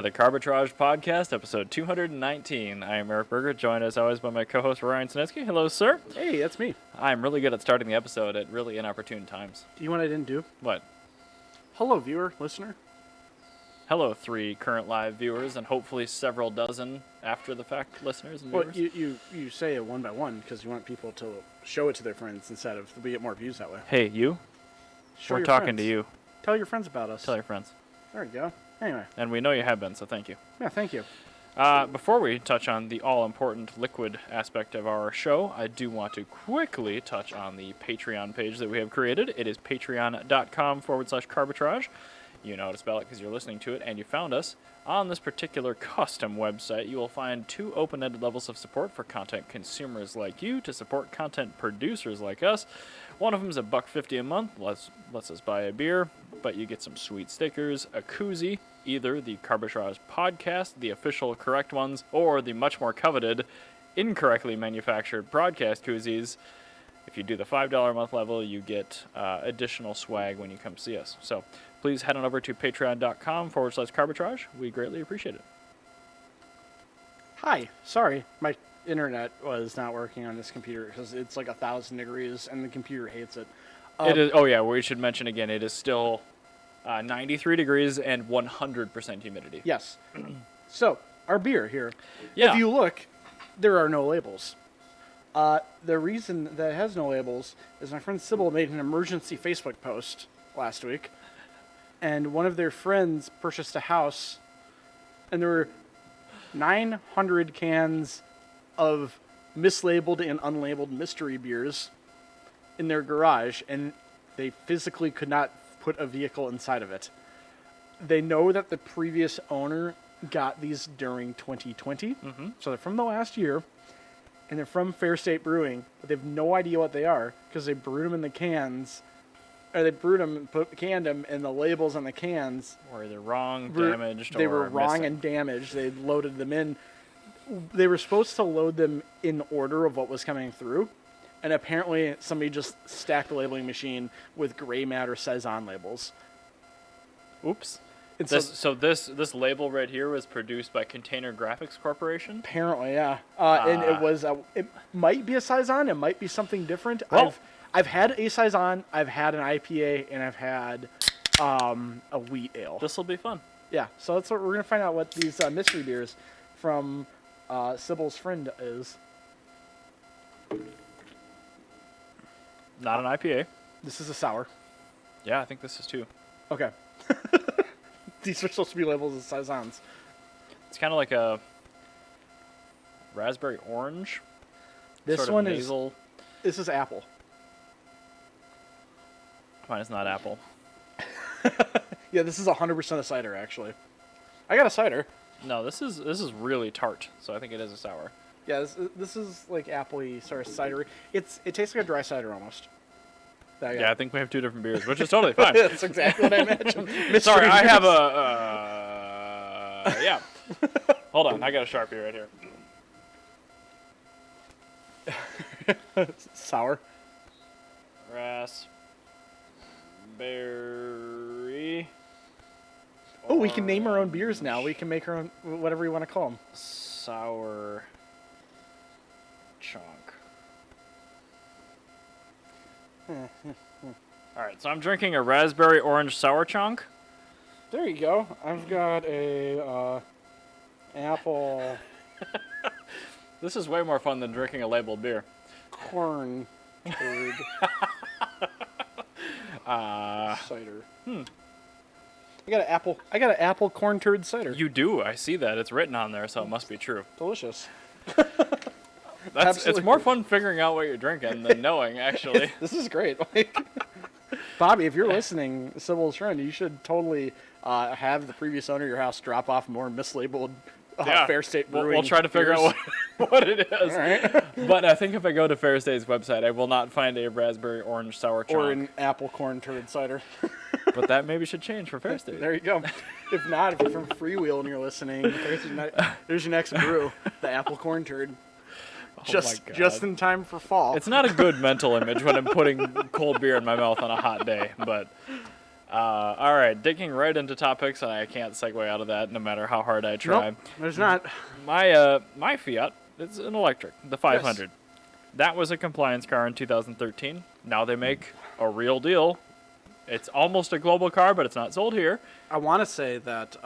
The Carbitrage Podcast, episode 219. I am Eric Berger, joined as always by my co-host Ryan Sinetsky. Hello, sir. Hey, that's me. I'm really good at starting the episode at really inopportune times. Do you know what I didn't do? What? Hello, viewer, listener. Hello, 3 current live viewers, and hopefully several dozen after-the-fact listeners and Well, viewers. you say it one by one because you want people to show it to their friends instead of we get more views that way. Hey, you? Show We're your talking friends. to you. Tell your friends about us. Tell your friends. There you go. Anyway. And we know you have been, so thank you. Yeah, thank you. Before we touch on the all-important liquid aspect of our show, I do want to quickly touch on the Patreon page that we have created. It is patreon.com/carbitrage. You know how to spell it because you're listening to it, and you found us. On this particular custom website, you will find 2 open-ended levels of support for content consumers like you to support content producers like us. One of them is $1.50 a month, lets us buy a beer, but you get some sweet stickers, a koozie, either the Carbitrage Podcast, the official correct ones, or the much more coveted, incorrectly manufactured broadcast koozies. If you do the $5 a month level, you get additional swag when you come see us. So please head on over to patreon.com/carbitrage. We greatly appreciate it. Hi. Sorry, my internet was not working on this computer because it's like 1,000 degrees and the computer hates it. It is. Oh yeah, we should mention again. It is still 93 degrees and 100% humidity. Yes. So, our beer here. Yeah. If you look, there are no labels. The reason that it has no labels is my friend Sybil made an emergency Facebook post last week, and one of their friends purchased a house, and there were 900 cans of mislabeled and unlabeled mystery beers in their garage, and they physically could not put a vehicle inside of it. They know that the previous owner got these during 2020, so they're from the last year, and they're from Fair State Brewing, but they have no idea what they are because they brewed them in the cans, or they brewed them and canned them, and the labels on the cans Or either wrong, damaged, they or were wrong missing. and damaged. They loaded them in. They were supposed to load them in order of what was coming through, and apparently somebody just stacked the labeling machine with gray matter saison labels. Oops. And This label right here was produced by Container Graphics Corporation. apparently, yeah. And it was it might be a saison. It might be something different. Well- I've had a saison. I've had an IPA, and I've had a wheat ale. This will be fun. Yeah. So that's what we're gonna find out what these mystery beers from Sybil's friend is. Not an IPA. This is a sour. Yeah, I think this is too. Okay. These are supposed to be labeled as saisons. It's kind of like a raspberry orange. This sort of one nasal. This is apple. Mine is not apple. Yeah, this is 100% a cider actually. I got a cider. No, this is really tart, so I think it is a sour. Yeah, this is like appley sort of cidery. It tastes like a dry cider almost. Yeah, I think we have 2 different beers, which is totally fine. That's exactly what I imagined. Sorry, I have a yeah. Hold on, I got a Sharpie right here. Sour. Raspberry. Oh, we can name our own beers now. We can make our own whatever you want to call them. Sour chunk. All right, so I'm drinking a raspberry orange sour chunk. There you go. I've got a apple This is way more fun than drinking a labeled beer. corn turd cider. I got an apple corn turd cider. You do. I see that. It's written on there, so it must be true. Delicious. It's Absolutely. more fun figuring out what you're drinking than knowing, actually. This is great. Like, Bobby, if you're listening, Sybil's friend, you should totally have the previous owner of your house drop off more mislabeled Fair State Brewing. We'll try to figure out what it is. All right. But I think if I go to Fair State's website, I will not find a raspberry orange sour chunk. Or an apple corn turd cider. But that maybe should change for Fair State. There you go. If not, if you're from Freewheel and you're listening, there's your next brew, the apple corn turd. Oh my God. Just in time for fall. It's not a good mental image when I'm putting cold beer in my mouth on a hot day, but All right, digging right into topics, and I can't segue out of that no matter how hard I try. Nope, there's not. My Fiat is an electric, the 500. Yes. That was a compliance car in 2013. Now they make a real deal. It's almost a global car, but it's not sold here. I want to say that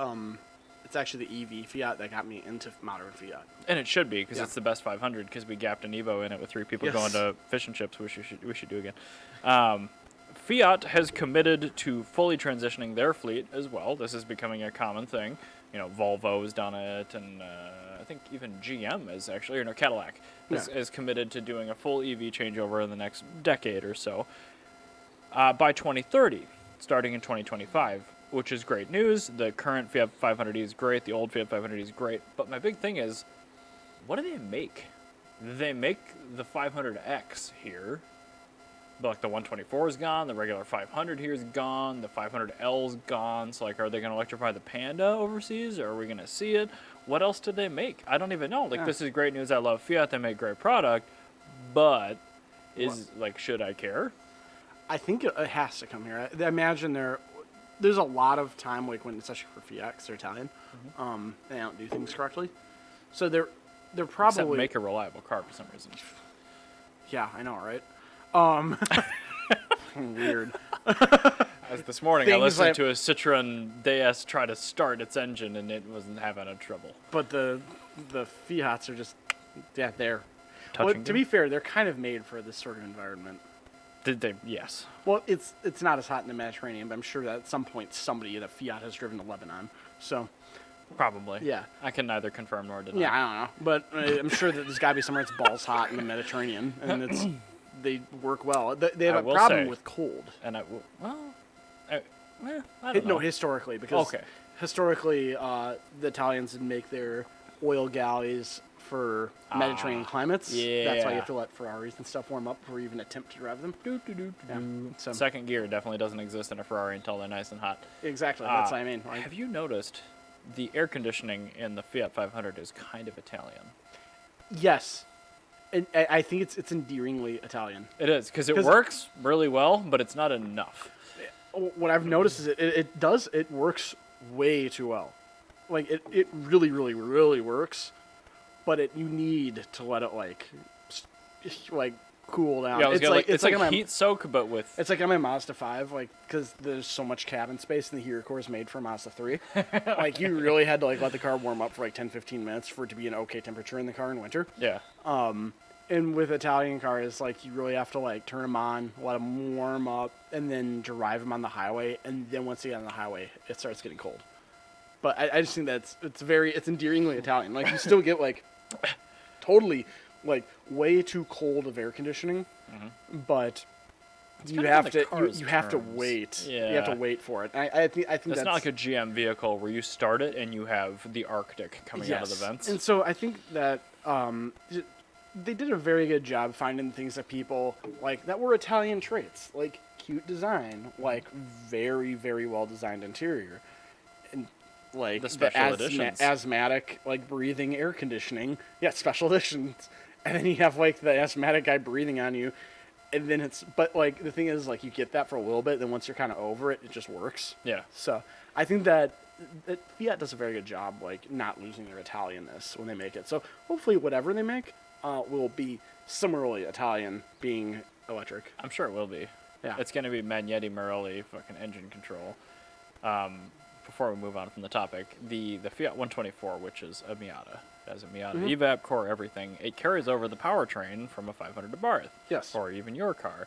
it's actually the EV Fiat that got me into modern Fiat. And it should be, because Yeah. it's the best 500, because we gapped an Evo in it with 3 people Yes. going to fish and chips, which we should do again. Fiat has committed to fully transitioning their fleet as well. This is becoming a common thing. You know, Volvo's done it, and I think even GM is actually, or no, Cadillac is committed to doing a full EV changeover in the next decade or so. By 2030, starting in 2025, which is great news. The current Fiat 500e is great. The old Fiat 500e is great. But my big thing is, what do they make? They make the 500X here. But like the 124 is gone. The regular 500 here is gone. The 500L is gone. So like, are they going to electrify the Panda overseas? Or are we going to see it? What else did they make? I don't even know. Like, Yeah. This is great news. I love Fiat. They make great product. But should I care? I think it has to come here. I imagine there's a lot of time, like when, especially for Fiat, 'cause they're Italian, they don't do things correctly. So they're Except probably make a reliable car for some reason. yeah, I know, right? Weird. As this morning, I Things listened like- to a Citroen DS try to start its engine, and it wasn't having a trouble. But the Fiats are just there. Touch Well, and to go. be fair, they're kind of made for this sort of environment. Did they? Yes. Well, it's not as hot in the Mediterranean, but I'm sure that at some point somebody in a Fiat has driven to Lebanon. So Probably. yeah, I can neither confirm nor deny. yeah, I don't know, but I'm sure that there's got to be somewhere that's balls hot in the Mediterranean, and they work well. They have I a will problem say- with cold. And I don't know. No, historically, because Okay. historically the Italians would make their oil galleys for Mediterranean climates. That's why you yeah. have to let Ferraris and stuff warm up before you even attempt to drive them. Yeah. So Second gear definitely doesn't exist in a Ferrari until they're nice and hot. exactly, that's what I mean. Like, Have you noticed the air conditioning in the Fiat 500 is kind of Italian? yes, and I think it's endearingly Italian. It is, because it 'Cause- works really well, but it's not enough. What I've noticed is it works way too well. Like it really, really, really works, but you need to let it like cool down. Yeah, I was gonna, it's like on my- heat soak, but with It's like on my Mazda 5, like, because there's so much cabin space and the heater core is made for Mazda 3. Like, you really had to, like, let the car warm up for, like, 10, 15 minutes for it to be an okay temperature in the car in winter. yeah. And with Italian cars, like, you really have to, like, turn them on, let them warm up, and then drive them on the highway. And then once you get on the highway, it starts getting cold. But I just think it's endearingly Italian. Like, you still get, like, totally, like, way too cold of air conditioning, but you kind of have in the to car's you have to terms. wait. You Yeah. have to wait for it. I think It's that's not like a GM vehicle where you start it and you have the Arctic coming out of the vents. And so I think that they did a very good job finding things that people like that were Italian traits, like cute design, like very, very well designed interior, and like The special editions. asthmatic like breathing air conditioning. Yeah, special editions. And then you have like the asthmatic guy breathing on you, and then but like the thing is like you get that for a little bit, then once you're kind of over it, it just works. Yeah. So I think that Fiat does a very good job, like not losing their Italianness when they make it. So hopefully, whatever they make will be similarly Italian, being electric. I'm sure it will be. Yeah. It's going to be Magnetti Marelli fucking engine control. Before we move on from the topic, the Fiat 124, which is a Miata, it has a Miata evap core, everything. It carries over the powertrain from a 500 to Barth. Yes. Or even your car.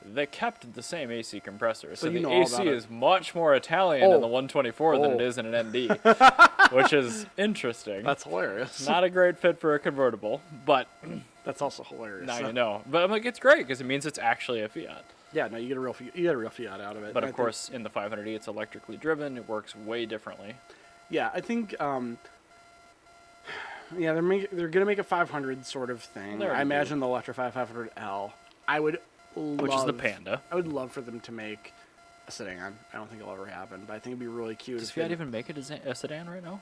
They kept the same AC compressor, so you the know all AC about it. is much more Italian in the Oh. 124 than it Oh. is in an ND, which is interesting. That's hilarious. Not a great fit for a convertible, but That's also hilarious. now you know. But I'm like, it's great because it means it's actually a Fiat. Yeah, no, you get a real Fiat out of it. But And I of think- course, in the 500e, it's electrically driven. It works way differently. yeah, I think. Yeah, they're gonna make a 500 sort of thing. They already I do. imagine they'll electrify 500L. I would love, Which is the Panda. I would love for them to make a sedan. I don't think it'll ever happen, but I think it'd be really cute. Does if they- Fiat even make a sedan right now?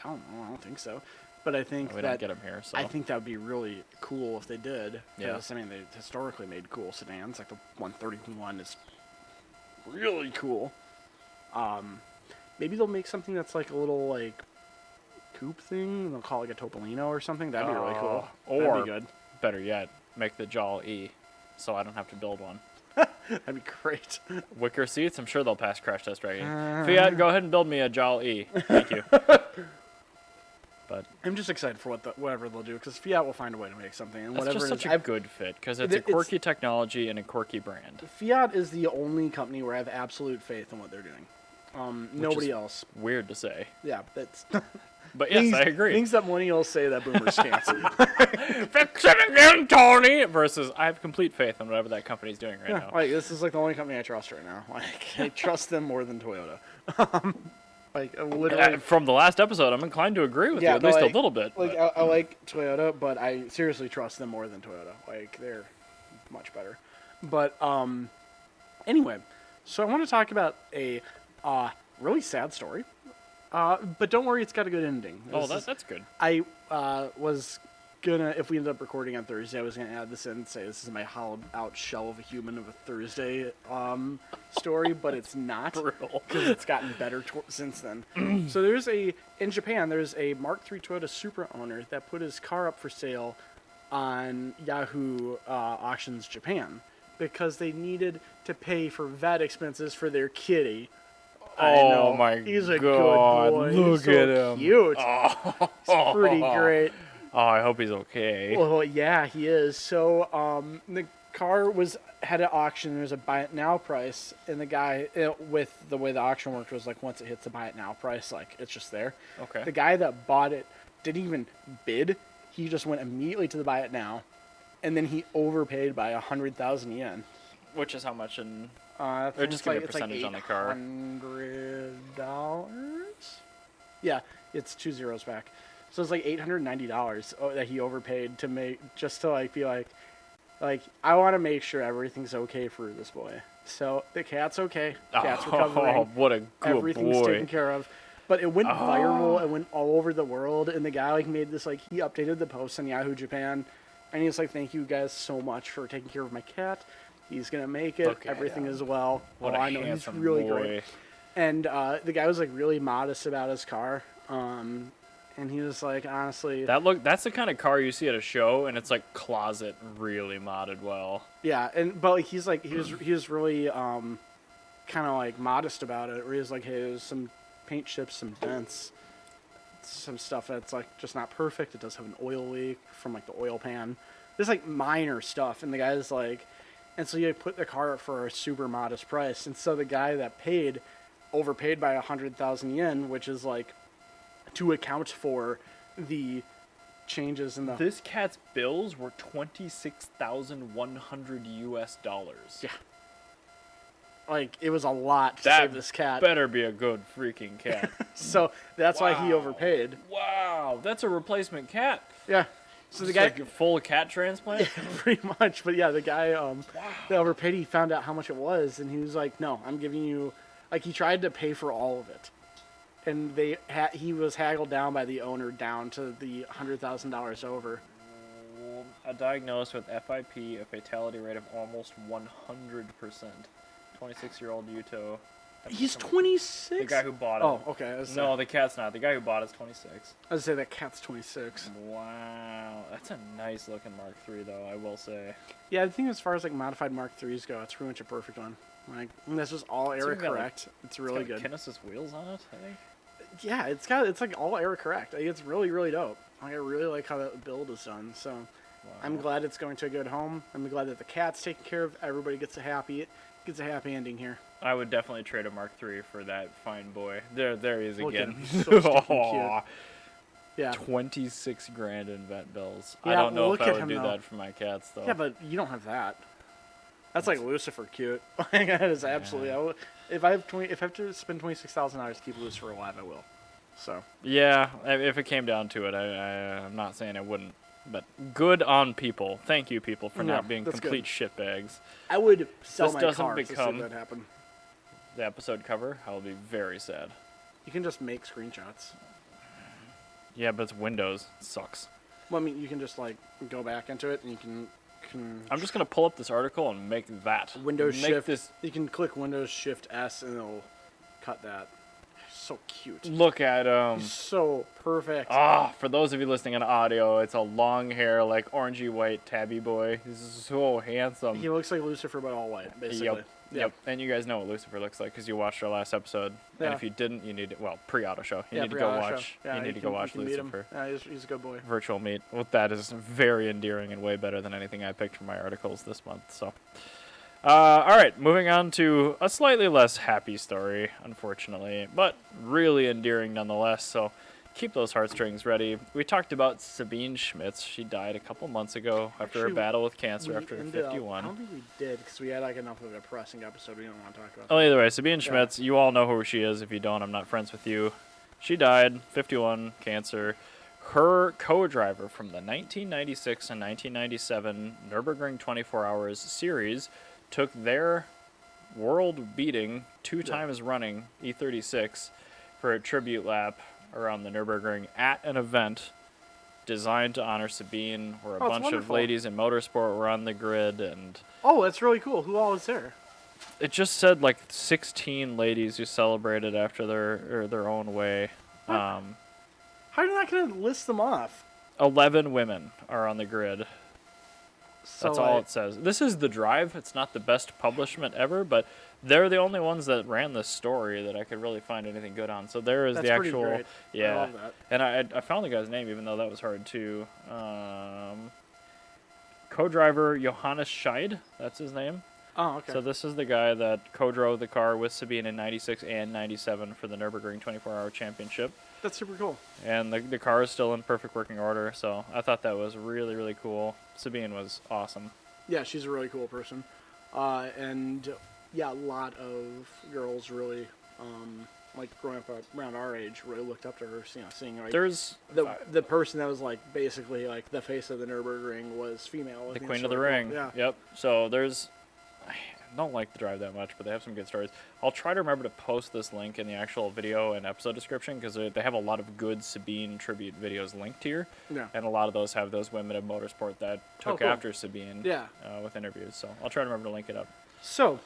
I don't know. I don't think so. But I think We that don't get them here, so. I think that would be really cool if they did. Yeah. 'Cause, I mean, they historically made cool sedans. Like the 131 is really cool. Maybe they'll make something that's like a little like coupe thing. And they'll call it like a Topolino or something. That'd be really cool. Or, that'd be good. better yet, make the Jaw E, so I don't have to build one. That'd be great. Wicker seats, I'm sure they'll pass crash test dragging. Fiat, go ahead and build me a Jaw E. Thank you. But I'm just excited for whatever they'll do, because Fiat will find a way to make something. And that's whatever just such it a is, good fit, because it's a quirky technology and a quirky brand. Fiat is the only company where I have absolute faith in what they're doing. Nobody else. Weird to say. Yeah, that's... But yes, I agree. Things that millennials say that boomers can't. Fix it again, Tony! Versus, I have complete faith in whatever that company's doing right now. Like, this is like the only company I trust right now. Like, I trust them more than Toyota. Literally. From the last episode, I'm inclined to agree with you, at least a little bit. Like, I like Toyota, but I seriously trust them more than Toyota. Like, they're much better. But, anyway, so I want to talk about a really sad story. But don't worry, it's got a good ending. That's good. I was gonna, if we end up recording on Thursday, I was gonna add this in and say this is my hollowed out shell of a human of a Thursday story, but it's not, because it's gotten better since then. So in Japan, there's a Mark III Toyota Supra owner that put his car up for sale on Yahoo Auctions Japan because they needed to pay for vet expenses for their kitty. Oh my god! He's a good boy. Look at him. Cute. Oh. He's pretty great. Oh, I hope he's okay. Well, yeah, he is. So, the car had an auction. There's a buy it now price, and the guy, with the way the auction worked, was like once it hits the buy it now price, like it's just there. Okay. The guy that bought it didn't even bid. He just went immediately to the buy it now, and then he overpaid by 100,000 yen. Which is how much in? Or just give me a percentage on the car. $800? Yeah, it's 2 zeros back. So it's like $890 that he overpaid to be like, I want to make sure everything's okay for this boy. So the cat's okay. Cat's recovering. Oh, what a good Everything's boy. taken care of. But it went viral. It went all over the world. And the guy made this, he updated the post on Yahoo Japan. And he's like, thank you guys so much for taking care of my cat. He's going to make it. Everything is well. I know he's really great. And the guy was really modest about his car. And he was like, honestly, that's the kind of car you see at a show, and it's like closet really modded well. Yeah, but he was really kind of modest about it. Where he was like, hey, there's some paint chips, some dents, some stuff that's just not perfect. It does have an oil leak from the oil pan. There's minor stuff, and the guy's and so you put the car up for a super modest price, and so the guy that overpaid by 100,000 yen, which is to account for the changes in the... This cat's bills were $26,100 US. Yeah. It was a lot to save this cat. Better be a good freaking cat. So that's why he overpaid. Wow, that's a replacement cat. Yeah. So the guy... guy... full cat transplant? Yeah, pretty much. But yeah, the guy that overpaid, he found out how much it was, and he was like, no, I'm giving you... he tried to pay for all of it. And he was haggled down by the owner down to the $100,000 over. A diagnosed with FIP, a fatality rate of almost 100%. 26-year-old Yuto. He's 26? The guy who bought it. Oh, okay. No, the cat's not. The guy who bought it's 26. I was say that cat's 26. Wow. That's a nice looking Mark III, though, I will say. Yeah, I think as far as modified Mark IIIs go, it's pretty much a perfect one. This is all error correct. It's really good. Kinesis wheels on it, I think. Yeah, it's all error correct. It's really, really dope. I really like how that build is done. So I'm glad it's going to a good home. I'm glad that the cat's taken care of. Everybody gets a happy ending here. I would definitely trade a Mark III for that fine boy. There he is again. He's so cute. Yeah. 26 grand in vet bills. Yeah, I don't know if I would him, do though. that for my cats, though. Yeah, but you don't have that. That's Lucifer cute. That is absolutely. If I have to spend $26,000 to keep Lucifer alive, I will. So. Yeah, if it came down to it, I'm not saying I wouldn't, but good on people. Thank you, people, for not being complete shitbags. I would sell my doesn't car become to see that happen. The episode cover. I will be very sad. You can just make screenshots. Yeah, but it's Windows. It sucks. Well, I mean, you can just go back into it and you can I'm just gonna pull up this article and make that. Windows make Shift. This, You can click Windows Shift S and it'll cut that. So cute. look at him. So perfect. For those of you listening on audio, it's a long hair, like orangey white tabby boy. He's so handsome. He looks like Lucifer, but all white, basically. Yep. And you guys know what Lucifer looks like because you watched our last episode. Yeah. And if you didn't, you need to, pre-auto show. You need to pre-auto go watch. show. Yeah, you need to go watch you can meet him. Lucifer. Yeah, he's a good boy. Virtual meet. Well, that is very endearing and way better than anything I picked from my articles this month. So, all right, moving on to a slightly less happy story, unfortunately, but really endearing nonetheless. So, keep those heartstrings ready. We talked about Sabine Schmitz. She died a couple months ago after a battle with cancer after 51. I don't think we did because we had like enough of a depressing episode we don't want to talk about. Oh, either way, Sabine Schmitz, you all know who she is. If you don't, I'm not friends with you. She died, 51, cancer. Her co-driver from the 1996 and 1997 Nurburgring 24 Hours series took their world-beating, 2 times running E36 for a tribute lap around the Nürburgring at an event designed to honor Sabine, where a bunch of ladies in motorsport were on the grid, and oh, that's really cool. Who all was there? it just said like 16 ladies who celebrated after their own way. How are you not going to list them off? 11 women are on the grid. So That's all it says. This is the drive. It's not the best publishment ever, but they're the only ones that ran this story that I could really find anything good on. So there is That's the pretty actual, great. yeah. I love that. And I found the guy's name, even though that was hard too. Co-driver Johannes Schied, that's his name. Oh, okay. So this is the guy that co-drove the car with Sabine in 96 and 97 for the Nürburgring 24-hour championship. That's super cool. And the car is still in perfect working order, so I thought that was really, really cool. Sabine was awesome. Yeah, she's a really cool person. And yeah, a lot of girls really, like growing up around our age, really looked up to her. You know, seeing like There's the person that was like basically like the face of the Nürburgring was female. the Queen of the Ring. Yeah. Yep. So there's, I don't like the drive that much, but they have some good stories. I'll try to remember to post this link in the actual video and episode description because they have a lot of good Sabine tribute videos linked here. Yeah. And a lot of those have those women of motorsport that took cool. after Sabine. Yeah. With interviews. So I'll try to remember to link it up. So,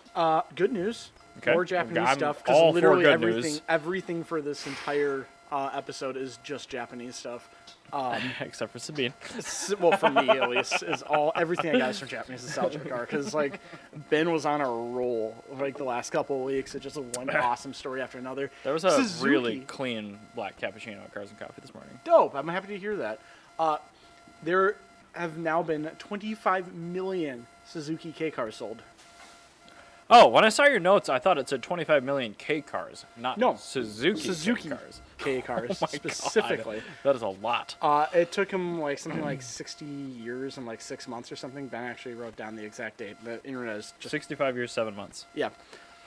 good news. Okay. More Japanese I'm stuff all because for literally good news. everything for this entire episode is just Japanese stuff. Except for Sabine. Well, for me at least, is everything I got is from Japanese nostalgia car because like Ben was on a roll like the last couple of weeks. It's just one awesome story after another. There was a Suzuki. really clean black cappuccino at Cars and Coffee this morning. Dope. I'm happy to hear that. There have now been 25 million Suzuki K cars sold. Oh, when I saw your notes, I thought it said 25 million K cars, not Suzuki K cars. K cars Oh my specifically. God. That is a lot. It took him like something like 60 years and like 6 months or something. Ben actually wrote down the exact date. The internet is just 65 years, 7 months. yeah.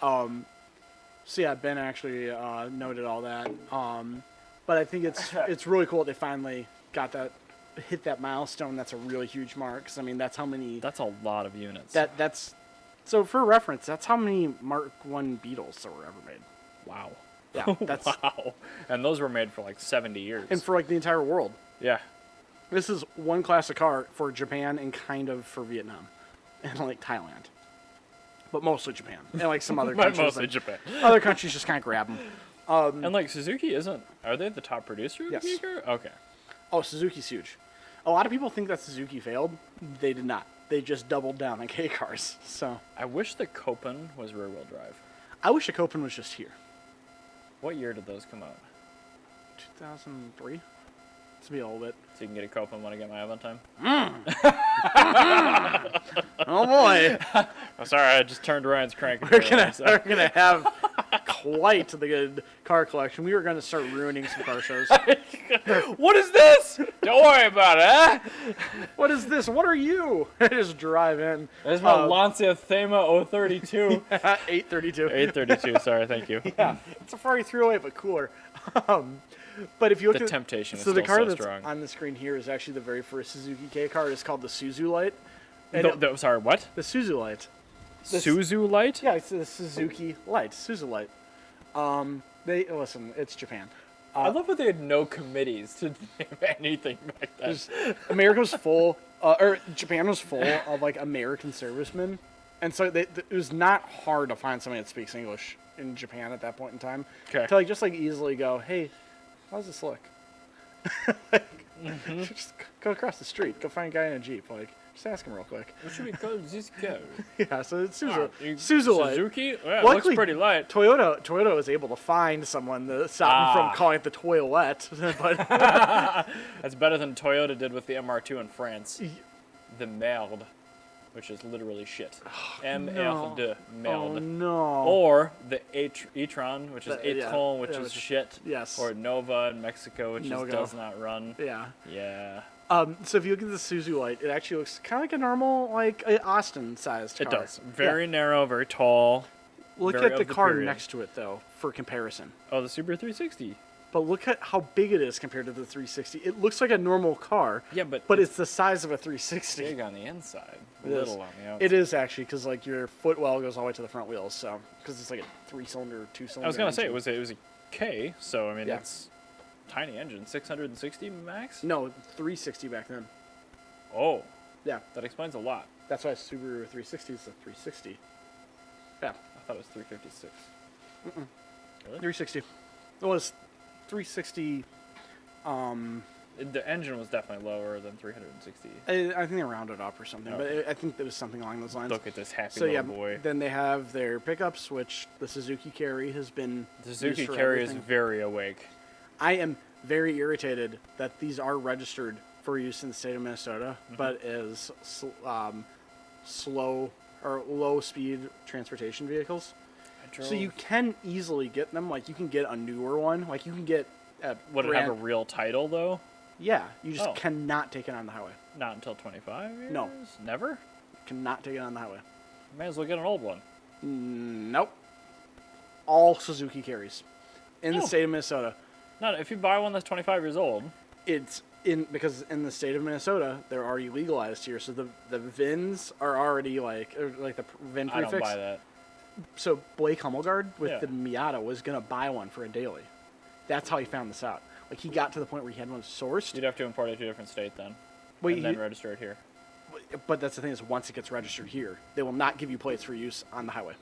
So yeah, Ben actually noted all that. But I think it's really cool that they finally hit that milestone. That's a really huge mark. 'Cause, I mean, that's how many. That's a lot of units. That's so for reference. That's how many Mark I Beetles that were ever made. Wow. Yeah, that's wow. And those were made for like 70 years. and for like the entire world. yeah. This is one class of car for Japan and kind of for Vietnam and like Thailand, but mostly Japan and like some other countries. Mostly like, Japan. Other countries just kind of grab them. And like Suzuki are they the top producer of Yes. K car? Okay. Oh, Suzuki's huge. A lot of people think that Suzuki failed. They did not. They just doubled down on K cars. So I wish the Copen was rear wheel drive. I wish a Copen was just here. What year did those come out? 2003. To be a little bit. So you can get a Copen when I get my oven time? Oh boy, I'm sorry, I just turned Ryan's crank. we're gonna have quite the good car collection. We were gonna start ruining some car shows. What is this? Don't worry about it, huh? What is this? What are you? Just drive in. There's my Lancia Thema 032. 832. 832, sorry, thank you. Yeah, it's a Ferrari 308, but cooler. But if you look The at temptation is so the still car so that's strong. on the screen here is actually the very first Suzuki K car. It's called the Suzu Light. Sorry, what? The Suzu Light. Suzu Light? Yeah, it's the Suzuki Light. Suzu Light. Listen, it's Japan. I love that they had no committees to name anything back then. America was full, or Japan was full of like American servicemen, and so it was not hard to find somebody that speaks English in Japan at that point in time. Okay. To like just like easily go, hey, how's this look? Just go across the street, go find a guy in a Jeep, like just ask him real quick. What should we call this car? Yeah, so it's Suzuki. Suzuki? Yeah, it looks pretty light. Toyota was able to find someone to stop him from calling it the toilet, but That's better than Toyota did with the MR2 in France. The merde, which is literally shit. M-R-D, merde. oh no. Or the e-tron, which is Yeah, e-tron, which yeah, is shit. Yes. Or Nova in Mexico, which No-go. does not run. Yeah. Yeah. So if you look at the Suzuki Light, it actually looks kind of like a normal, like Austin-sized car. It does. Very narrow, very tall. Look very at the of the car period. next to it, though, for comparison. Oh, the Subaru 360. But look at how big it is compared to the 360. It looks like a normal car. Yeah, but it's the size of a 360. big on the inside, It is. little on the outside. It is actually, because like your footwell goes all the way to the front wheels, so because it's like a 2-cylinder. I was gonna say it was a K, so I mean Yeah. it's tiny engine, 660 max. No, 360 back then. Oh, Yeah, that explains a lot. that's why Subaru 360 is a 360. Yeah, I thought it was 356. Really? 360. It was 360. The engine was definitely lower than 360. I think they rounded up or something, Okay. but I think there was something along those lines. Look at this happy So yeah, little boy. then they have their pickups, which the Suzuki Carry has been. The Suzuki used for Carry is everything. very awake. I am very irritated that these are registered for use in the state of Minnesota, but as slow or low speed transportation vehicles. So you can easily get them. Like you can get a newer one. Like you can get a Would it have a real title though? Yeah, you just Oh. cannot take it on the highway. Not until 25 years? No. Never? Cannot take it on the highway. May as well get an old one. Nope. All Suzuki Carries in the Oh. state of Minnesota. Not if you buy one that's 25 years old. It's because in the state of Minnesota they're already legalized here, so the VINs are already like the VIN I prefix. don't buy that. So Blake Hummelgard with Yeah. the Miata was gonna buy one for a daily. That's how he found this out. Like he got to the point where he had one sourced. You'd have to import it to a different state then. Wait, and then register it here. but that's the thing is once it gets registered here, they will not give you plates for use on the highway.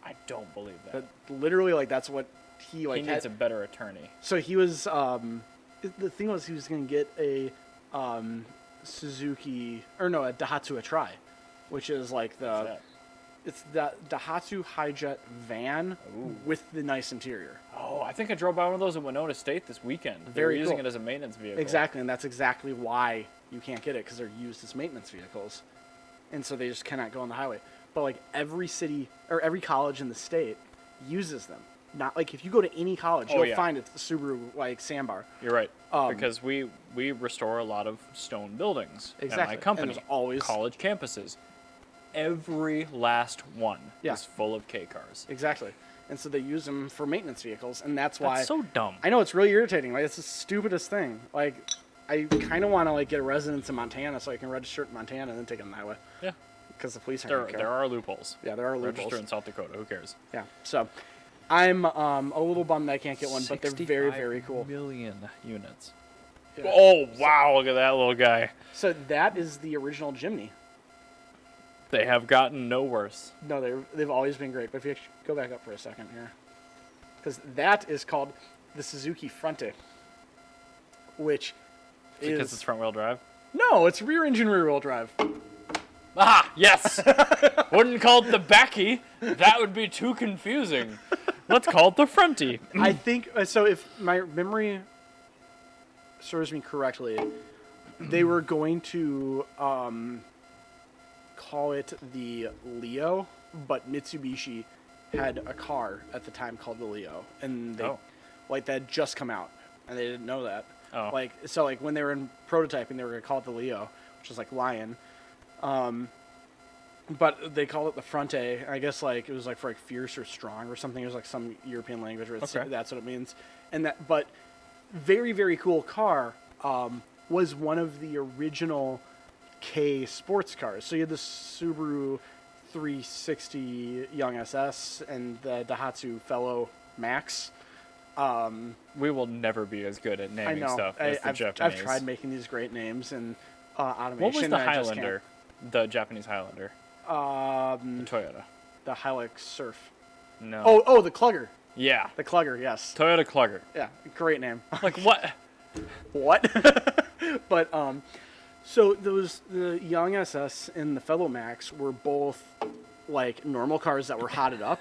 I don't believe that. But literally, like that's what he like. He needs a better attorney. So he was. The thing was, he was going to get a Suzuki or no, a Daihatsu Atrai, which is like What's that? it's the Daihatsu Hijet van Ooh. with the nice interior. Oh, I think I drove by one of those in Winona State this weekend. They were Very using cool. it as a maintenance vehicle. Exactly, and that's exactly why you can't get it because they're used as maintenance vehicles, and so they just cannot go on the highway. But like every city or every college in the state uses them. Not like if you go to any college, Oh, you'll yeah. find a Subaru like sandbar. You're right. Um, because we restore a lot of stone buildings Exactly. at my And company. there's always- college campuses. Every last one Yeah. is full of K cars. Exactly, and so they use them for maintenance vehicles, and that's why. That's so dumb. I know it's really irritating. Like it's the stupidest thing. Like I kind of want to like get a residence in Montana so I can register it in Montana and then take it on the highway Yeah. because the police aren't There, gonna care. there are loopholes. Yeah, there are loopholes. Register in South Dakota. Who cares? Yeah, so I'm a little bummed I can't get one, but they're very, very cool. 65 million units. Yeah. Oh, wow. Look at that little guy. So that is the original Jimny. They have gotten no worse. No, they've always been great. But if you actually go back up for a second here, because that is called the Suzuki Fronte, which Because it's front wheel drive. no, it's rear engine, rear wheel drive. Ah, yes. Wouldn't call it the backy. That would be too confusing. Let's call it the fronty. I think so. If my memory serves me correctly, they were going to call it the Leo, but Mitsubishi had a car at the time called the Leo, and they like that had just come out, and they didn't know that. Oh. Like so, like when they were in prototyping, they were gonna call it the Leo, which is like lion. But they called it the Fronte. I guess like it was like for like fierce or strong or something. It was like some European language where it's, Okay. that's what it means. And that, but very, very cool car. Was one of the original K sports cars. So you had the Subaru 360 Young SS and the Daihatsu Fellow Max. We will never be as good at I naming know. stuff as the I've Japanese. tried making these great names and automation. What was the and I just Highlander? The Japanese Highlander. can't. The Toyota. The Hilux Surf. No. Oh, the Clugger. Yeah. The Clugger, yes. Toyota Clugger. Yeah, great name. Like what? What? But so the Young SS and the Fellow Max were both like normal cars that were hotted up.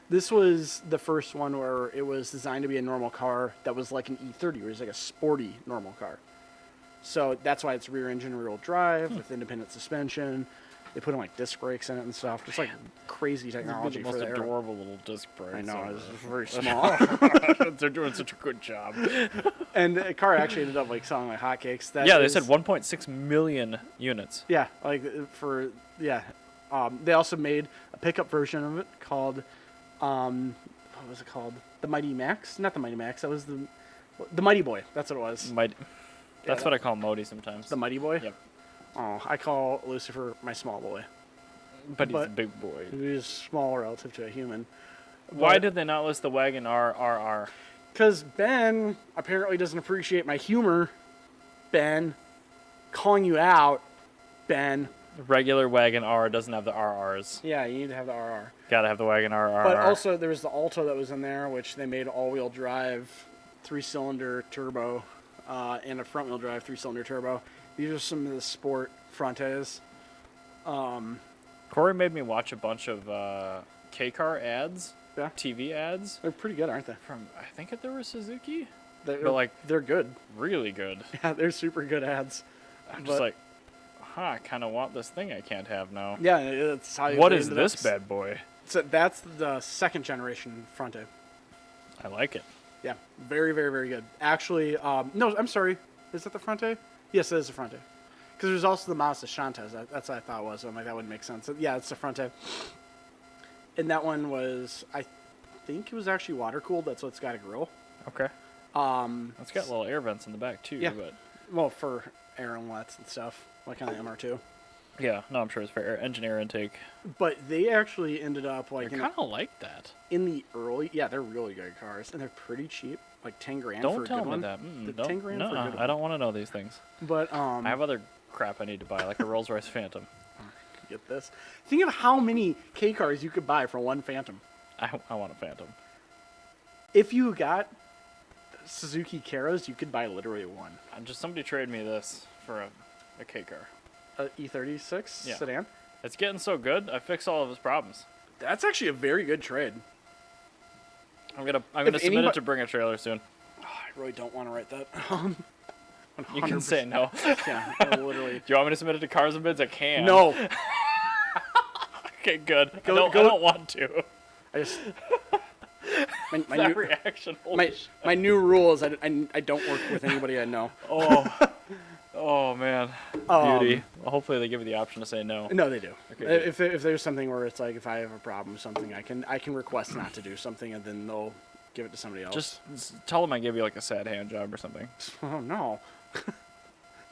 This was the first one where it was designed to be a normal car that was like an E30, where it was like a sporty normal car. So that's why it's rear engine, rear wheel drive with independent suspension. They put in like disc brakes in it and stuff. Just like crazy technology the for most the era. adorable little disc brakes. I know, ever. it's very small. They're doing such a good job. And the car actually ended up like selling like hotcakes. That Yeah, they is- said 1.6 million units. Yeah, like for yeah. They also made a pickup version of it called, what was it called? The Mighty Max? Not the Mighty Max. That was the Mighty Boy. That's what it was. That's what I call Modi sometimes. The Mighty Boy. Yep. Oh, I call Lucifer my small boy. But he's a but- big boy. He's small relative to a human. Why did they not list the Wagon RRR? Because Ben apparently doesn't appreciate my humor. Ben, calling you out. Ben. The regular Wagon R doesn't have the RRs. Yeah, you need to have the RR. Gotta have the Wagon RRR. But also there was the Alto that was in there, which they made all-wheel drive, 3-cylinder turbo, and a front-wheel drive 3-cylinder turbo. These are some of the sport Frontes. Corey made me watch a bunch of K-car ads, Yeah, TV ads, they're pretty good, aren't they? from, I think they were Suzuki. They're, But, like, they're good. really good. Yeah, they're super good ads. I'm just But- like, I kind of want this thing I can't have now. Yeah, it's how you. What is this bad boy? So that's the second generation Fronte. I like it. Yeah, very, very, very good. Actually, no, I'm sorry. Is that the Fronte? Yes, it is the Fronte. Because there's also the Mazda Shantas. That's what I thought it was. I'm like, that wouldn't make sense. Yeah, it's the Fronte. And that one was, I think it was actually water cooled. That's what's got a grill. Okay. It's got little air vents in the back too. Yeah. But Well, for air inlets and stuff, like on the MR2. yeah, no, I'm sure it's for engine air intake. But they actually ended up like I kind of like that. in the early. Yeah, they're really good cars, and they're pretty cheap, like 10 grand. Don't for a tell good me one. that. The 10 grand for a good I one. don't want to know these things. But I have other crap I need to buy, like a Rolls Royce Phantom. get this. Think of how many K cars you could buy for one Phantom. I want a Phantom. If you got Suzuki Caros, you could buy literally one. Just somebody trade me this for a K car. A E36 Yeah. sedan. It's getting so good. I fixed all of his problems. That's actually a very good trade. I'm gonna If submit anybody- it to Bring a Trailer soon. Oh, I really don't want to write that. You can say no. Yeah, literally. Do you want me to submit it to Cars and Bids? I can. No, Okay, good. I Go- don't want to. I just my That new, reaction. Holy my new rule is I don't work with anybody I know. Oh man. Beauty. Well, hopefully they give you the option to say no. No, they do. Okay, good. If there's something where it's like if I have a problem with something, I can request not to do something, and then they'll give it to somebody else. Just tell them I gave you like a sad hand job or something. Oh no.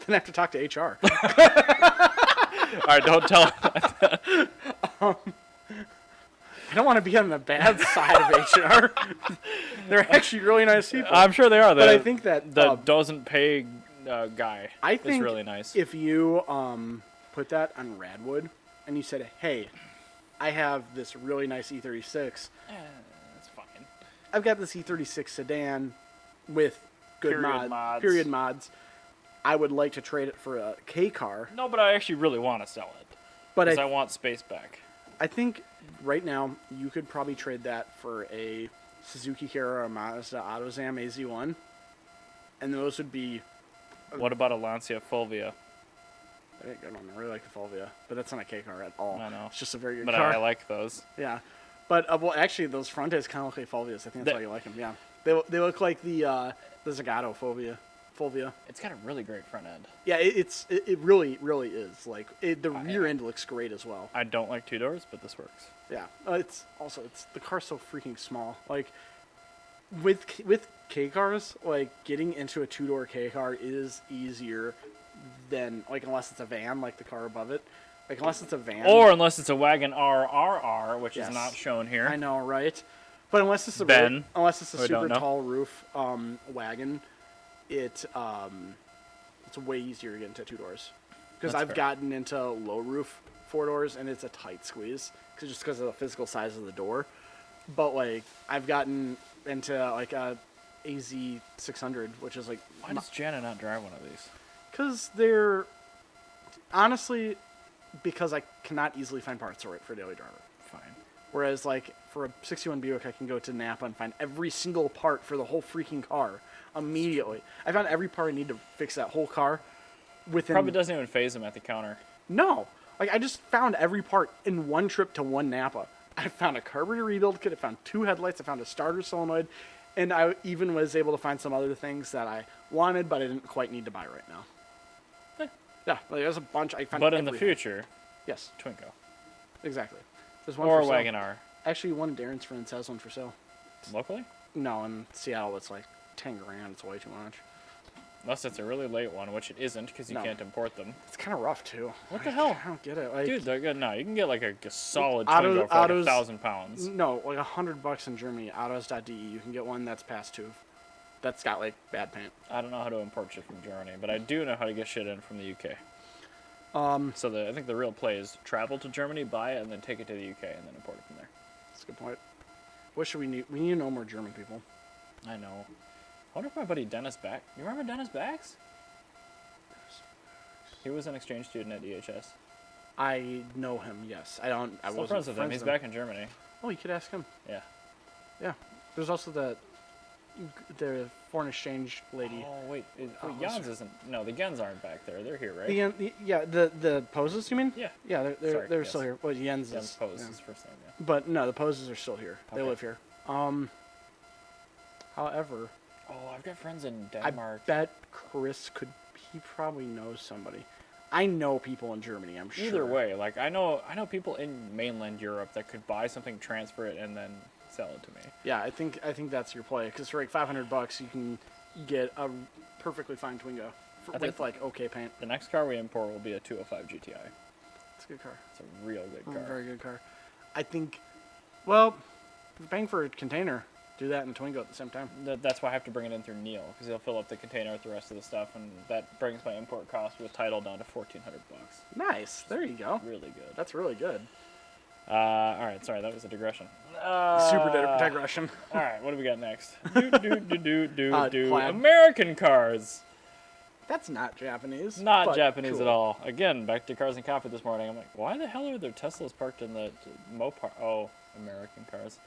Then I have to talk to HR. All right, don't tell them. I don't want to be on the bad side of HR. They're actually really nice people. I'm sure they are. But I think that the doesn't pay guy I think is really nice. if you put that on Radwood and you said, "Hey, I have this really nice E36. That's fine. I've got this E36 sedan with good period mods. I would like to trade it for a K car." No, but I actually really want to sell it. But Because I want space back. I think right now you could probably trade that for a Suzuki Carrera or a Mazda AutoZam AZ1, and those would be. What about a Lancia Fulvia? I think I don't really like the Fulvia, but that's not a K car at all. I know. It's just a very good But car. I like those. Yeah, but well, actually, those Frontes kind of look like Fulvias. I think that's why you like them. Yeah, they look like the Zagato Fulvia. It's got a really great front end. Yeah, it really is like the rear end looks great as well. I don't like two doors, but this works. Yeah, it's the car's so freaking small. Like with K cars, like getting into a 2-door K car is easier than like unless it's a van, like the car above it. Like unless it's a van. Or unless it's a Wagon RRR, which Yes. is not shown here. I know, right? But unless it's a Ben, super tall roof wagon, it's way easier to get into 2 doors. Because That's I've fair. gotten into low roof 4 doors, and it's a tight squeeze, just because of the physical size of the door. But like I've gotten into like a AZ 600, which is like. Why does Jana not drive one of these? Because they're honestly because I cannot easily find parts for it for a daily driver. Fine. Whereas, like, for a 61 Buick, I can go to Napa and find every single part for the whole freaking car immediately. I found every part I need to fix that whole car within... Probably doesn't even phase him at the counter. No. Like, I just found every part in one trip to one Napa. I found a carburetor rebuild kit, I found 2 headlights, I found a starter solenoid, and I even was able to find some other things that I wanted, but I didn't quite need to buy right now. Yeah, like, there's a bunch. I found But in the everything. future, Yes, Twingo. exactly. There's one Or for sale. Wagon R. Actually, one of Darren's friends has one for sale. Locally? No, in Seattle, it's like 10 grand. It's way too much. Unless it's a really late one, which it isn't because you No. can't import them. It's kind of rough too. What the hell? I don't get it. Like, Dude, they're good. No, you can get like a solid Auto- Twingo for like autos- 1,000 pounds. no, like $100 in Germany. Autos.de. You can get one that's past TÜV. That's got like bad paint. I don't know how to import shit from Germany, but I do know how to get shit in from the UK. So I think the real play is travel to Germany, buy it, and then take it to the UK, and then import it from there. That's a good point. What should we need? We need to know more German people. I know. I wonder if my buddy Dennis Back. You remember Dennis Bax? He was an exchange student at EHS. I know him. Yes, I don't. I Still wasn't friends with him. He's back in Germany. Oh, you could ask him. Yeah. Yeah. There's also the foreign exchange lady. Oh wait, what's Jans her- isn't. No, the Gens aren't back there. They're here, right? The poses. You mean? Yeah. Yeah, they're Sorry, still yes. here. Well, Jens Jens is. Pose yeah. is first name. Yeah. But no, the poses are still here. They Okay. live here. However, Oh, I've got friends in I Denmark. bet Chris could. He probably knows somebody. I know people in Germany. I'm sure. Either way, like I know people in mainland Europe that could buy something, transfer it, and then sell it to me. Yeah, I think that's your play. Because for like $500, you can get a perfectly fine Twingo with like okay paint. The next car we import will be a 205 GTI. It's a good car. It's a real good car. Very good car. I think. Well, if you're paying for a container, do that in Twingo at the same time. That's why I have to bring it in through Neil, because he'll fill up the container with the rest of the stuff, and that brings my import cost with title down to $1,400. Nice. There you go. Really good. That's really good. All right, sorry, that was a digression. Super digression. All right, what do we got next? Do. Plaid. American cars. That's not Japanese. Not but Japanese cool. at all. Again, back to Cars and Coffee this morning. I'm like, why the hell are there Teslas parked in the Mopar? Oh, American cars.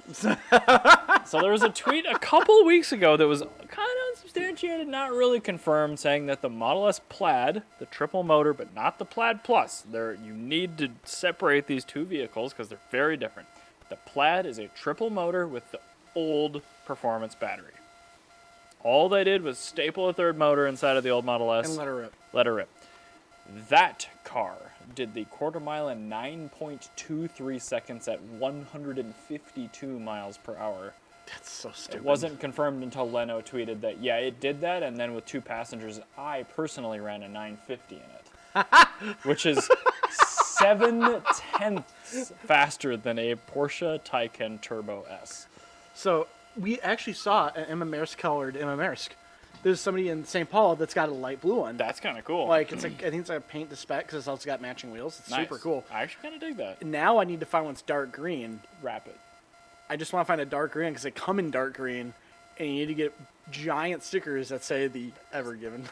So there was a tweet a couple weeks ago that was kind of unsubstantiated, not really confirmed, saying that the Model S Plaid, the triple motor, but not the Plaid Plus, you need to separate these two vehicles because they're very different. The Plaid is a triple motor with the old performance battery. All they did was staple a third motor inside of the old Model S. And let her rip. Let her rip. That car did the quarter mile in 9.23 seconds at 152 miles per hour. That's so stupid. It wasn't confirmed until Leno tweeted that, yeah, it did that, and then with 2 passengers, I personally ran a 950 in it. Which is 7/10 faster than a Porsche Taycan Turbo S. So we actually saw an Emma Maersk colored Emma Maersk. There's somebody in St. Paul that's got a light blue one. That's kind of cool. Like it's like I think it's like a paint to spec because it's also got matching wheels. It's Nice. super cool. I actually kind of dig that. Now I need to find one that's dark green. Rapid. I just want to find a dark green because they come in dark green, and you need to get giant stickers that say the Ever Given.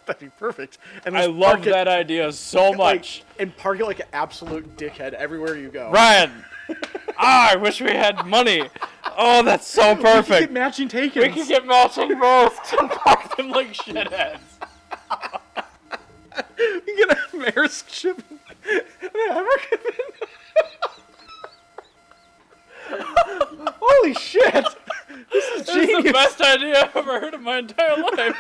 That'd be perfect. And I just love park it, that idea so much. and park it like an absolute dickhead everywhere you go. Ryan! I wish we had money. Oh, that's so We could get perfect. matching takens. We could get matching masks and park them like shitheads. You get a Maersk shipping. Holy shit! This is That's genius. the best idea I've ever heard in my entire life.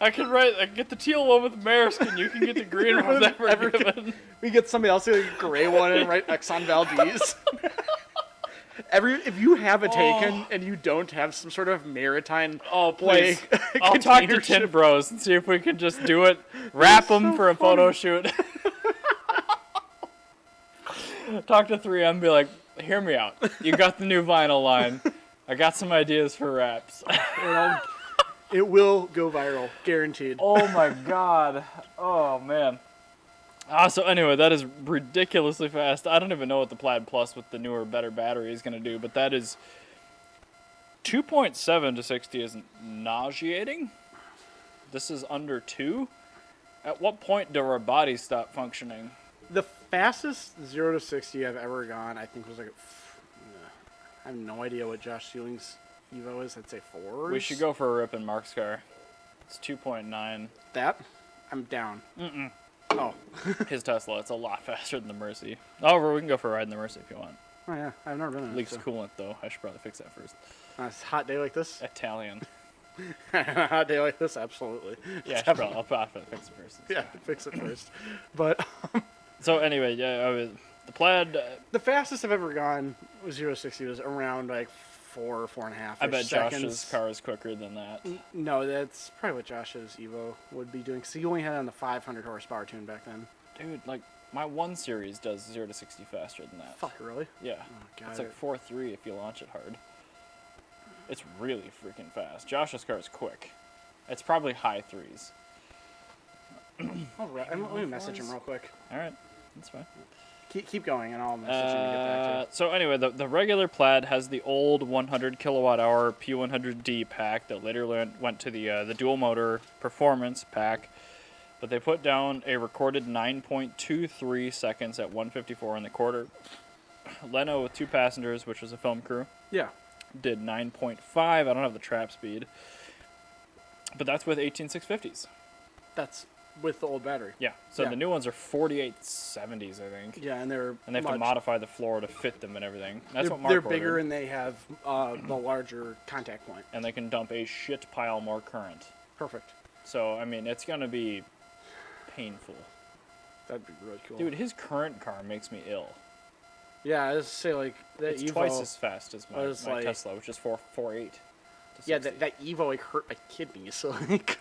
I can get the teal one with Maersk, and you can get the green one with Ever Given. We get somebody else to get a gray one and write Exxon Valdez. If you have a Taken and you don't have some sort of maritime, Oh, please. like, I'll talk to container Tin ship- Bros and see if we can just do it. Wrap them so for a photo shoot. Talk to 3M and be like, Hear me out. You got the new vinyl line. I got some ideas for wraps. It will go viral, guaranteed. Oh my god. Oh man. So anyway, that is ridiculously fast. I don't even know what the Plaid Plus with the newer, better battery is going to do, but that is 2.7 to 60 is nauseating. This is under 2. At what point do our bodies stop functioning? The fastest 0 to 60 I've ever gone, I think, was like I have no idea what Josh Seeling's Evo is. I'd say 4. We should go for a rip in Mark's car. It's 2.9. That? I'm down. Mm-mm. Oh. His Tesla, it's a lot faster than the Mercy. However, we can go for a ride in the Mercy if you want. Oh, yeah. I've never been in it. Leaks So. coolant, though. I should probably fix that first. It's a hot day like this? Italian. Hot day like this? Absolutely. Yeah, I'll probably fix it first. Yeah, fix it first. But So anyway, yeah, the Plaid. The fastest I've ever gone was 0 to 60 was around like 4.5 I bet seconds. Josh's car is quicker than that. No, that's probably what Josh's Evo would be doing. Because he only had on the 500 horsepower tune back then. Dude, like my 1 Series does 0 to 60 faster than that. Fuck, really? Yeah. Oh, God. It's like 4.3 if you launch it hard. It's really freaking fast. Josh's car is quick. It's probably high 3s. Let me message him real quick. All right, that's fine. Keep going, and I'll message him and get back to So anyway, the regular Plaid has the old 100 kilowatt hour P100D pack that later went to the dual motor performance pack, but they put down a recorded 9.23 seconds at 154 in the quarter. Leno with 2 passengers, which was a film crew, you. Yeah. did 9.5. I don't have the trap speed, but that's with 18650s. That's with the old battery. Yeah. So Yeah. the new ones are 4870s, I think. Yeah, and they're And they have to modify the floor to fit them and everything. That's what Mark they're ordered. bigger and they have the larger contact point. And they can dump a shit pile more current. Perfect. So, I mean, it's going to be painful. That'd be really cool. Dude, his current car makes me ill. Yeah, I was say like that It's Evo. twice as fast as my like- Tesla, which is 4.8. Yeah, that Evo like hurt my kidneys. So like,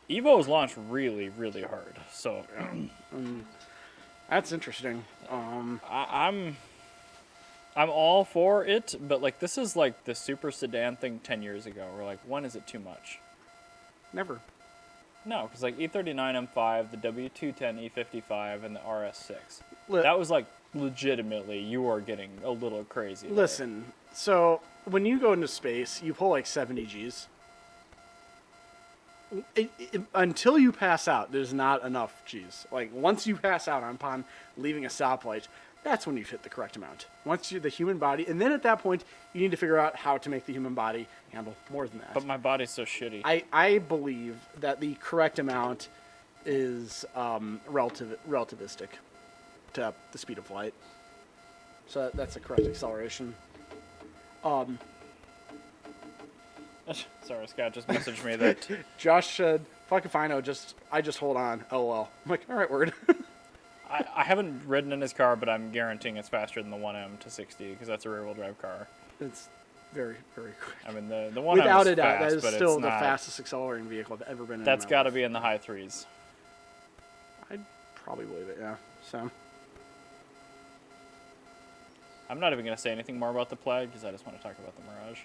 Evo was launched really, really hard. So, that's interesting. I'm all for it, but like this is like the super sedan thing 10 years ago. We're like, when is it too much? Never. No, because like E39 M5, the W210 E55, and the RS6. Li- That was like legitimately you are getting a little crazy. there. Listen, so when you go into space, you pull like 70 Gs. Until you pass out, there's not enough Gs. Like once you pass out upon leaving a stoplight, that's when you've hit the correct amount. Once you the human body, and then at that point, you need to figure out how to make the human body handle more than that. But my body's so shitty. I believe that the correct amount is relativistic to the speed of light. So that's the correct acceleration. Sorry, Scott just messaged me that Josh said, "Fuck if I know. I just hold on. LOL." I'm like, all right, word. I haven't ridden in his car, but I'm guaranteeing it's faster than the 1M to 60 because that's a rear-wheel drive car. It's very, very quick. I mean, the 1M Without is a doubt, fast, that is but still it's the not, fastest accelerating vehicle I've ever been in. That's my got to life. be in the high 3s. I'd probably believe it. Yeah. So I'm not even going to say anything more about the Plaid because I just want to talk about the Mirage.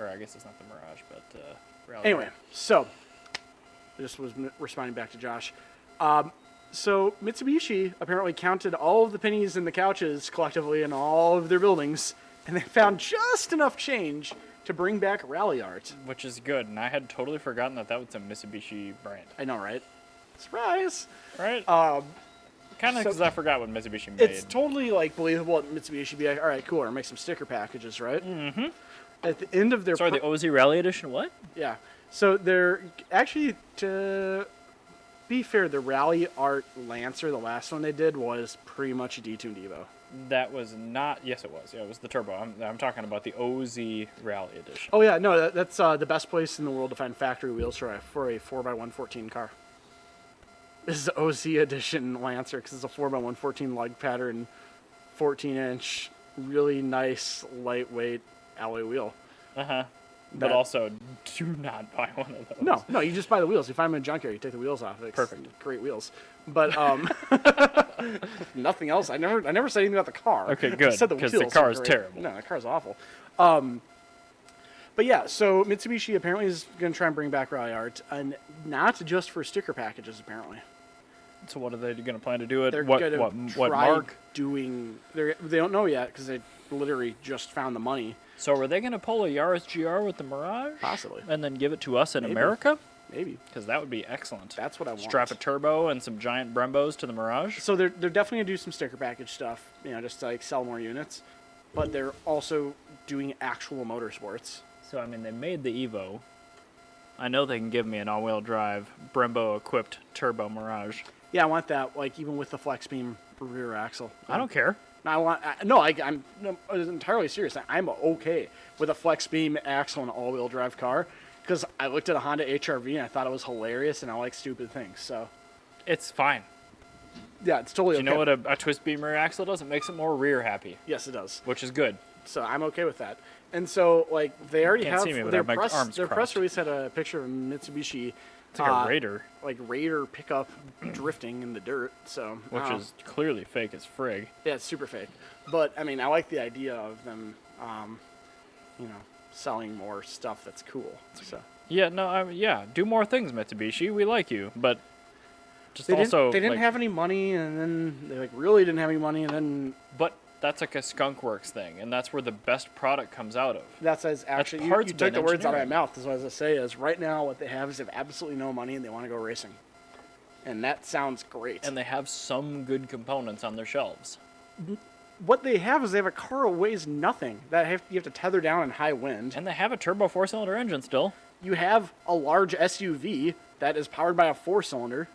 Or I guess it's not the Mirage, but Raliart. anyway, so I just was responding back to Josh. So Mitsubishi apparently counted all of the pennies in the couches collectively in all of their buildings, and they found just enough change to bring back raliart. Which is good, and I had totally forgotten that was a Mitsubishi brand. I know, right? Surprise! Right? Um, Kind of so- because I forgot what Mitsubishi made. It's totally like believable that Mitsubishi should be like, all right, cool, or make some sticker packages, right? Mm-hmm. At the end of their Sorry, the OZ Rally Edition, what? yeah, so they're actually, to be fair, the Raliart Lancer, the last one they did, was pretty much a detuned Evo. That was not... Yes, it was. Yeah, it was the Turbo. I'm talking about the OZ Rally Edition. Oh yeah, no, that's the best place in the world to find factory wheels for a 4x114 car. This is the OZ edition Lancer because it's a 4x114 lug pattern, 14-inch, really nice lightweight alloy wheel. Uh-huh. But also, do not buy one of those. No, you just buy the wheels. You find them in a junkyard, you take the wheels off. It's Perfect. Great wheels. But nothing else. I never said anything about the car. Okay, I good, said the 'cause wheels the car are is great. terrible. No, the car's awful. But yeah, so Mitsubishi apparently is going to try and bring back raliart, and not just for sticker packages, apparently. So what are they going to plan to do it? They're What going to what try mark? doing... They don't know yet, because they literally just found the money. So are they going to pull a Yaris GR with the Mirage? Possibly. And then give it to us in Maybe. America? Maybe. Because that would be excellent. That's what I want. Strap a turbo and some giant Brembos to the Mirage. So they're definitely going to do some sticker package stuff, just to, like, sell more units. But they're also doing actual motorsports. So, I mean, they made the Evo. I know they can give me an all-wheel drive, Brembo-equipped turbo Mirage. Yeah, I want that, like, even with the flex beam rear axle. I don't care. I'm entirely serious. I'm okay with a flex beam axle and all-wheel drive car because I looked at a Honda HR-V and I thought it was hilarious, and I like stupid things. So, It's fine. yeah, it's totally Do you okay. know what a twist beam rear axle does? It makes it more rear happy, Yes, it does. which is good. So I'm okay with that. And so, like, they already Can't have see me, but their I have my arms press crossed. release had a picture of Mitsubishi. It's like a Raider, Like Raider pickup drifting in the dirt. So which is clearly fake as frig. yeah, it's super fake. But I mean, I like the idea of them, selling more stuff that's cool. So Yeah, no, yeah, do more things, Mitsubishi. We like you, but just they also didn't like, have any money, and then they like really didn't have any money, and then But that's like a Skunk Works thing, and that's where the best product comes out of. that's as actually parts you took bin the words out of my engineering. mouth. That's what I was gonna say is right now what they have is they have absolutely no money and they want to go racing, and that sounds great. And they have some good components on their shelves. What they have is they have a car that weighs nothing that you have to tether down in high wind. And they have a turbo 4-cylinder engine still. You have a large SUV that is powered by a 4-cylinder.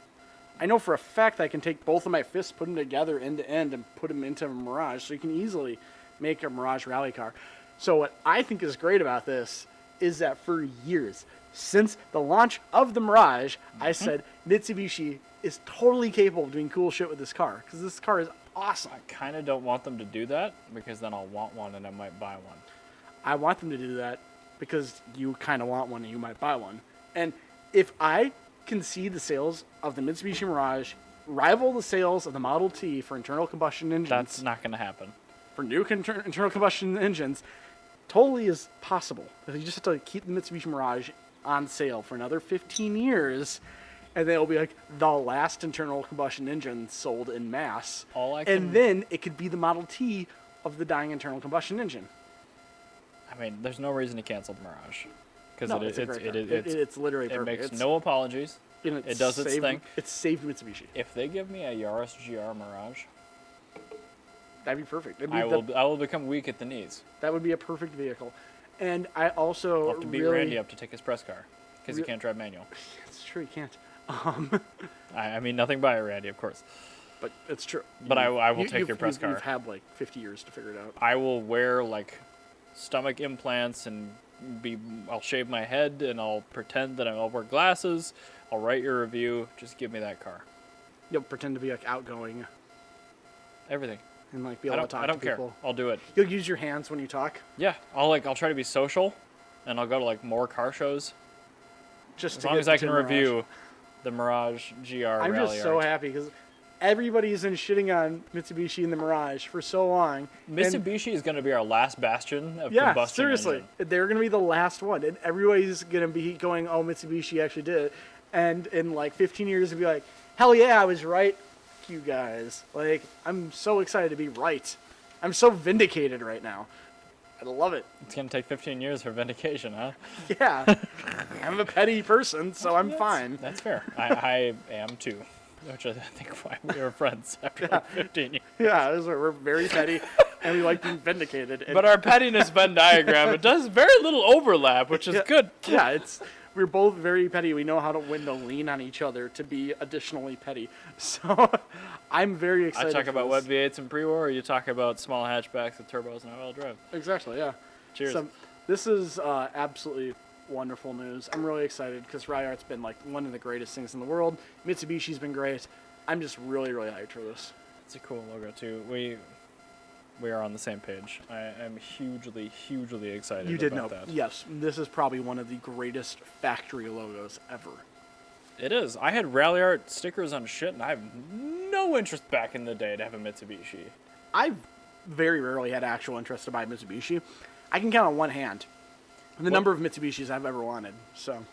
I know for a fact I can take both of my fists, put them together end to end, and put them into a Mirage, so you can easily make a Mirage rally car. So what I think is great about this is that for years, since the launch of the Mirage, I said Mitsubishi is totally capable of doing cool shit with this car, because this car is awesome. I kind of don't want them to do that, because then I'll want one and I might buy one. I want them to do that because you kind of want one and you might buy one. And if I can see the sales of the Mitsubishi Mirage rival the sales of the Model T for internal combustion engines, That's not going to happen. for new internal combustion engines, totally is possible. You just have to keep the Mitsubishi Mirage on sale for another 15 years, and then it'll be like the last internal combustion engine sold in mass. And then it could be the Model T of the dying internal combustion engine. I mean, there's no reason to cancel the Mirage. Because No, it's literally it perfect. makes no apologies. It does its thing. It's saved Mitsubishi. If they give me a Yaris GR Mirage, That'd be perfect. I will become weak at the knees. That would be a perfect vehicle. And I also I'll have to beat really... Randy up to take his press car. Because he can't drive manual. It's true, you can't. I mean, nothing by Randy, of course. But it's true. But I will take your press car. You've had like 50 years to figure it out. I will wear like stomach implants and I'll shave my head and I'll pretend that I'll wear glasses. I'll write your review. Just give me that car. You'll pretend to be like outgoing Everything. and like be able to talk I don't to care. people. I'll do it. You'll use your hands when you talk, Yeah. I'll try to be social, and I'll go to like more car shows just as to long get as I to can Mirage. review the Mirage GR. I'm just so Ralliart. happy because everybody's been shitting on Mitsubishi and the Mirage for so long. And Mitsubishi is going to be our last bastion of yeah, combustion seriously, engine. they're gonna be the last one, and everybody's gonna be going, "Oh, Mitsubishi actually did it," and in like 15 years, it'll be like, "Hell yeah, I was right, you guys!" Like, I'm so excited to be right. I'm so vindicated right now. I love it. It's going to take 15 years for vindication, huh? Yeah, I'm a petty person, so I'm fine. That's fair. I am too. Which I think why we were friends after like 15 years. Yeah, we're very petty, and we like being vindicated. And But our pettiness Venn diagram, it does very little overlap, which is good. yeah, we're both very petty. We know how to when to lean on each other to be additionally petty. So I'm very I excited. talk for about this. wet V8s and pre-war, or you talk about small hatchbacks with turbos and all-wheel drive. Exactly, yeah. Cheers. So this is absolutely wonderful news. I'm really excited because raliart's been like one of the greatest things in the world. Mitsubishi's been great. I'm just really, really hyped for this. It's a cool logo too. We are on the same page. I am hugely, hugely excited You did about know. that. Yes, this is probably one of the greatest factory logos ever. It is. I had raliart stickers on shit, and I have no interest back in the day to have a Mitsubishi. I've very rarely had actual interest to buy Mitsubishi. I can count on one hand the number of Mitsubishis I've ever wanted. So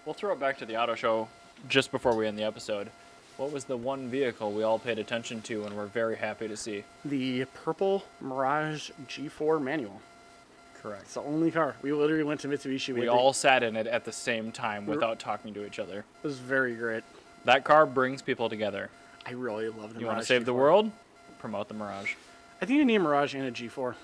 We'll throw it back to the auto show just before we end the episode. What was the one vehicle we all paid attention to and were very happy to see? the purple Mirage G4 manual. Correct. It's the only car. We literally went to Mitsubishi. We all sat in it at the same time without talking to each other. It was very great. That car brings people together. I really love the Mirage. You want to save the G4. world? Promote the Mirage. I think you need a Mirage and a G4.